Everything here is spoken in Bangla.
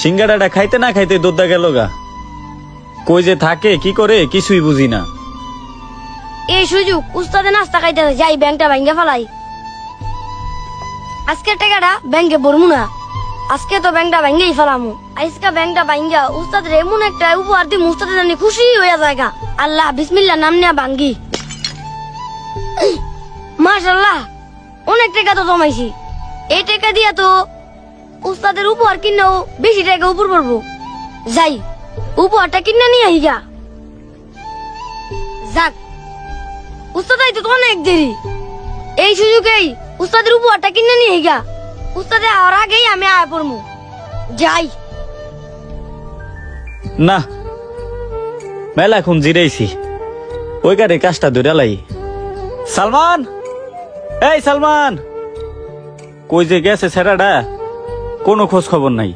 সিঙ্গাড়াটা খাইতে না খাইতে দোদ্দা গেল গা। কই যে থাকে কি করে কিছুই বুঝি না। এই সুযোগ উস্তাদে নাস্তা খাইতে যাই, ব্যাংকটা ভাঙ্গা ফেলাই। আজকের টাকাটা ব্যাংকে ভরমু না, আজকে তো ব্যাংকটা ভাঙ্গেই ফেলামু। আজকে ব্যাংকটা ভাঙ্গা উস্তাদের এমন একটা উপহার দিই, উস্তাদের জানি খুশি হয়ে যায়। আল্লাহ বিসমিল্লাহ নাম নিয়া ভাঙ্গি। মাশাআল্লাহ, অনেক টাকা তো জমাইছি। এই টাকা দিয়া তো উস্তাদের উপহার কিনেও বেশি টাকা উপর পড়বো। যাই উপহারটা কিনে নিয়ে আইগা। যাক, উস্তাদ আইতে তো অনেক দেরি। এই সুযোগেই উস্তাদের উপহারটা কিনে নিয়ে আইগা। উস্তাদে আওয়ার আগেই আমি আয়া পড়মু। যাই। না, মেলা এখন জিরাইছি, ওই গাড়ি কাজটা ধরে লাই। সালমান, এই সালমান, কই যে গেছে ছেড়াটা, কোনো খোঁজ খবর নাই।